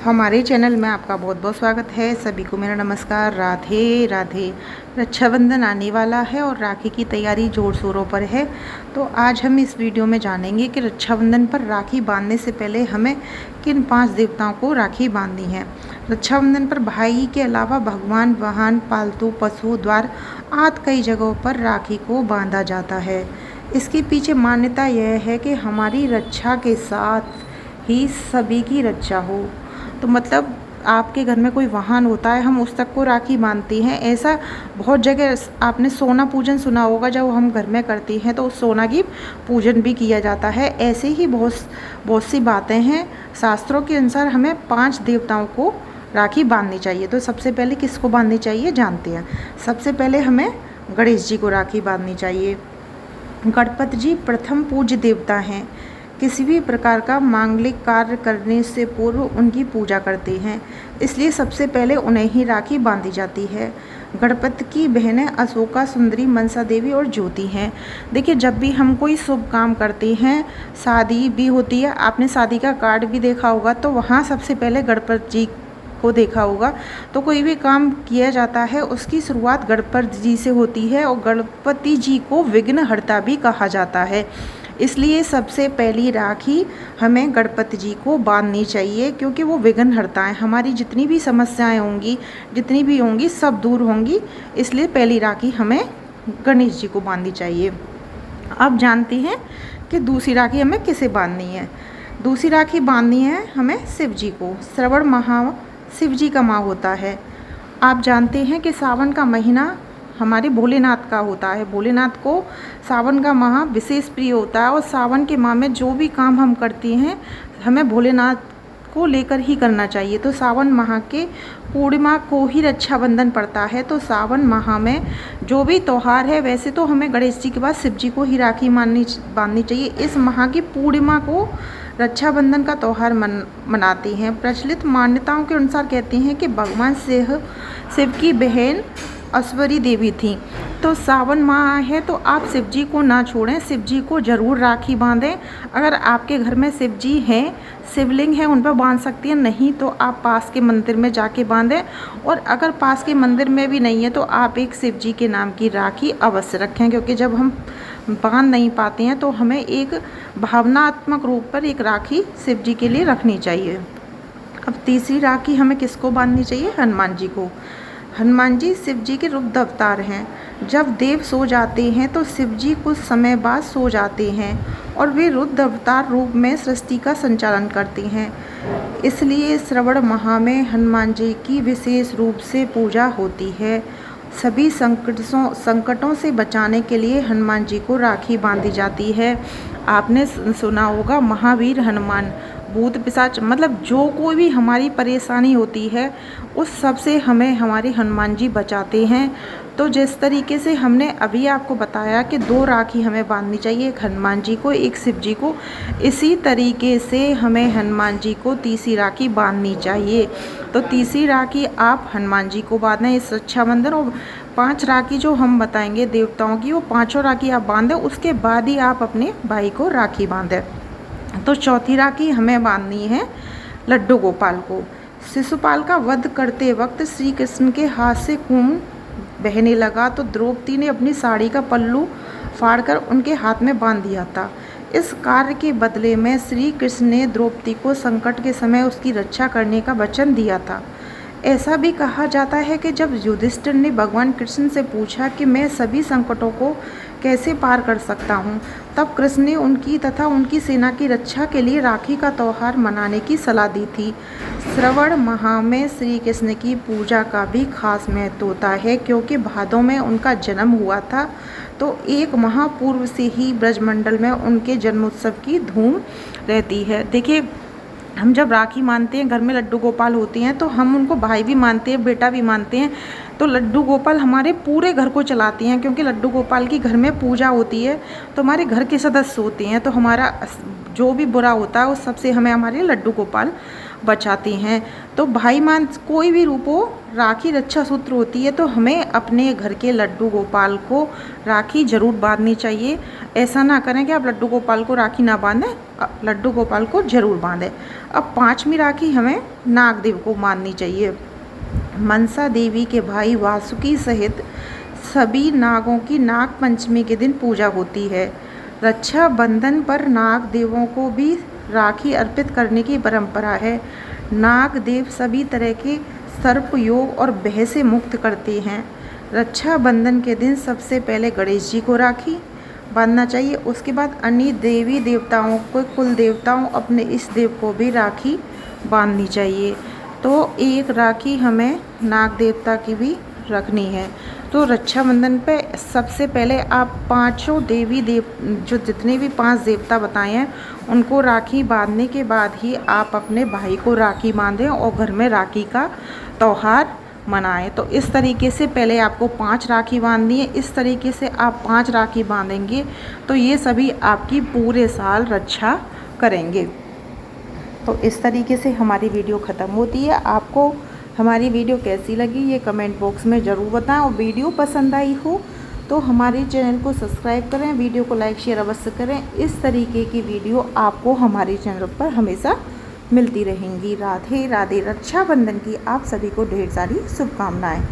हमारे चैनल में आपका बहुत बहुत स्वागत है। सभी को मेरा नमस्कार। राधे राधे। रक्षाबंधन आने वाला है और राखी की तैयारी जोर शोरों पर है। तो आज हम इस वीडियो में जानेंगे कि रक्षाबंधन पर राखी बांधने से पहले हमें किन 5 देवताओं को राखी बांधनी है। रक्षाबंधन पर भाई के अलावा भगवान, वाहन, पालतू पशु, द्वार आदि कई जगहों पर राखी को बांधा जाता है। इसके पीछे मान्यता यह है कि हमारी रक्षा के साथ ही सभी की रक्षा हो। तो मतलब आपके घर में कोई वाहन होता है, हम उस तक को राखी बांधते हैं। ऐसा बहुत जगह आपने सोना पूजन सुना होगा, जब हम घर में करते हैं तो उस सोना की पूजन भी किया जाता है। ऐसे ही बहुत सी बातें हैं। शास्त्रों के अनुसार हमें 5 देवताओं को राखी बांधनी चाहिए। तो सबसे पहले किसको बांधनी चाहिए जानते हैं। सबसे पहले हमें गणेश जी को राखी बांधनी चाहिए। गणपति जी प्रथम पूज्य देवता हैं। किसी भी प्रकार का मांगलिक कार्य करने से पूर्व उनकी पूजा करते हैं, इसलिए सबसे पहले उन्हें ही राखी बांधी जाती है। गणपति की बहनें अशोका, सुंदरी, मनसा देवी और ज्योति हैं। देखिए, जब भी हम कोई शुभ काम करते हैं, शादी भी होती है, आपने शादी का कार्ड भी देखा होगा, तो वहाँ सबसे पहले गणपति जी को देखा होगा। तो कोई भी काम किया जाता है उसकी शुरुआत गणपति जी से होती है, और गणपति जी को विघ्नहर्ता भी कहा जाता है। इसलिए सबसे पहली राखी हमें गणपति जी को बांधनी चाहिए, क्योंकि वो विघ्नहर्ता हैं। हमारी जितनी भी समस्याएं होंगी, जितनी भी होंगी, सब दूर होंगी। इसलिए पहली राखी हमें गणेश जी को बांधनी चाहिए। अब जानते हैं कि दूसरी राखी हमें किसे बांधनी है। दूसरी राखी बांधनी है हमें शिव जी को। श्रवण माह शिव जी का माह होता है। आप जानते हैं कि सावन का महीना हमारे भोलेनाथ का होता है। भोलेनाथ को सावन का माह विशेष प्रिय होता है, और सावन के माह में जो भी काम हम करते हैं हमें भोलेनाथ को लेकर ही करना चाहिए। तो सावन माह के पूर्णिमा को ही रक्षाबंधन पड़ता है। तो सावन माह में जो भी त्यौहार है, वैसे तो हमें गणेश जी के बाद शिव जी को ही राखी बांधनी चाहिए। इस माह की पूर्णिमा को रक्षाबंधन का त्यौहार मनाते हैं। प्रचलित मान्यताओं के अनुसार कहते हैं कि भगवान शिव की बहन अश्वरी देवी थी। तो सावन माह है तो आप शिव जी को ना छोड़ें, शिव जी को ज़रूर राखी बांधें। अगर आपके घर में शिव जी हैं, शिवलिंग है, उन पर बांध सकती हैं, नहीं तो आप पास के मंदिर में जाके बांधें। और अगर पास के मंदिर में भी नहीं है तो आप एक शिव जी के नाम की राखी अवश्य रखें, क्योंकि जब हम बांध नहीं पाते हैं तो हमें एक भावनात्मक रूप पर एक राखी शिव जी के लिए रखनी चाहिए। अब तीसरी राखी हमें किसको बांधनी चाहिए? हनुमान जी को। हनुमान जी शिव जी के रुद्र अवतार हैं। जब देव सो जाते हैं तो शिव जी कुछ समय बाद सो जाते हैं, और वे रुद्र अवतार रूप में सृष्टि का संचालन करते हैं। इसलिए श्रवण माह में हनुमान जी की विशेष रूप से पूजा होती है। सभी संकटों से बचाने के लिए हनुमान जी को राखी बांधी जाती है। आपने सुना होगा महावीर हनुमान, भूत पिशाच, मतलब जो कोई भी हमारी परेशानी होती है उस सब से हमें हमारे हनुमान जी बचाते हैं। तो जिस तरीके से हमने अभी आपको बताया कि 2 राखी हमें बांधनी चाहिए, एक हनुमान जी को, एक शिव जी को, इसी तरीके से हमें हनुमान जी को तीसरी राखी बांधनी चाहिए। तो तीसरी राखी आप हनुमान जी को बांधें इस रक्षाबंधन। और 5 राखी जो हम बताएंगे देवताओं की, वो 5 राखी आप बांधें, उसके बाद ही आप अपने भाई को राखी बांधें। तो चौथी राखी हमें बांधनी है लड्डू गोपाल को। शिशुपाल का वध करते वक्त श्री कृष्ण के हाथ से खून बहने लगा, तो द्रौपदी ने अपनी साड़ी का पल्लू फाड़कर उनके हाथ में बांध दिया था। इस कार्य के बदले में श्री कृष्ण ने द्रौपदी को संकट के समय उसकी रक्षा करने का वचन दिया था। ऐसा भी कहा जाता है कि जब युधिष्ठिर ने भगवान कृष्ण से पूछा कि मैं सभी संकटों को कैसे पार कर सकता हूँ, तब कृष्ण ने उनकी तथा उनकी सेना की रक्षा के लिए राखी का त्यौहार मनाने की सलाह दी थी। श्रवण माह में श्री कृष्ण की पूजा का भी खास महत्व होता है, क्योंकि भादों में उनका जन्म हुआ था। तो 1 माह पूर्व से ही ब्रजमंडल में उनके जन्मोत्सव की धूम रहती है। देखिए, हम जब राखी मानते हैं, घर में लड्डू गोपाल होते हैं, तो हम उनको भाई भी मानते हैं, बेटा भी मानते हैं। तो लड्डू गोपाल हमारे पूरे घर को चलाते हैं, क्योंकि लड्डू गोपाल की घर में पूजा होती है तो हमारे घर के सदस्य होते हैं। तो हमारा जो भी बुरा होता है उस सबसे हमें हमारे लड्डू गोपाल बचाते हैं। तो भाई मान कोई भी रूप हो, राखी रक्षा सूत्र होती है, तो हमें अपने घर के लड्डू गोपाल को राखी ज़रूर बांधनी चाहिए। ऐसा ना करें कि आप लड्डू गोपाल को राखी ना बांधें, लड्डू गोपाल को ज़रूर बांधें। अब 5वीं राखी हमें नागदेव को बांधनी चाहिए। मनसा देवी के भाई वासुकी सहित सभी नागों की नाग पंचमी के दिन पूजा होती है। रक्षाबंधन पर नाग देवों को भी राखी अर्पित करने की परंपरा है। नाग देव सभी तरह के सर्प योग और भय से मुक्त करते हैं। रक्षाबंधन के दिन सबसे पहले गणेश जी को राखी बांधना चाहिए। उसके बाद अन्य देवी देवताओं को, कुल देवताओं, अपने इष्ट देव को भी राखी बांधनी चाहिए। तो एक राखी हमें नाग देवता की भी रखनी है। तो रक्षाबंधन पे सबसे पहले आप 5 देवी देव, जो जितने भी 5 देवता बताए हैं, उनको राखी बांधने के बाद ही आप अपने भाई को राखी बांधें और घर में राखी का त्यौहार मनाएं। तो इस तरीके से पहले आपको 5 राखी बांधनी है। इस तरीके से आप 5 राखी बांधेंगे तो ये सभी आपकी पूरे साल रक्षा करेंगे। तो इस तरीके से हमारी वीडियो ख़त्म होती है। आपको हमारी वीडियो कैसी लगी ये कमेंट बॉक्स में ज़रूर बताएं, और वीडियो पसंद आई हो तो हमारे चैनल को सब्सक्राइब करें, वीडियो को लाइक शेयर अवश्य करें। इस तरीके की वीडियो आपको हमारे चैनल पर हमेशा मिलती रहेंगी। राधे राधे। रक्षाबंधन की आप सभी को ढेर सारी शुभकामनाएँ।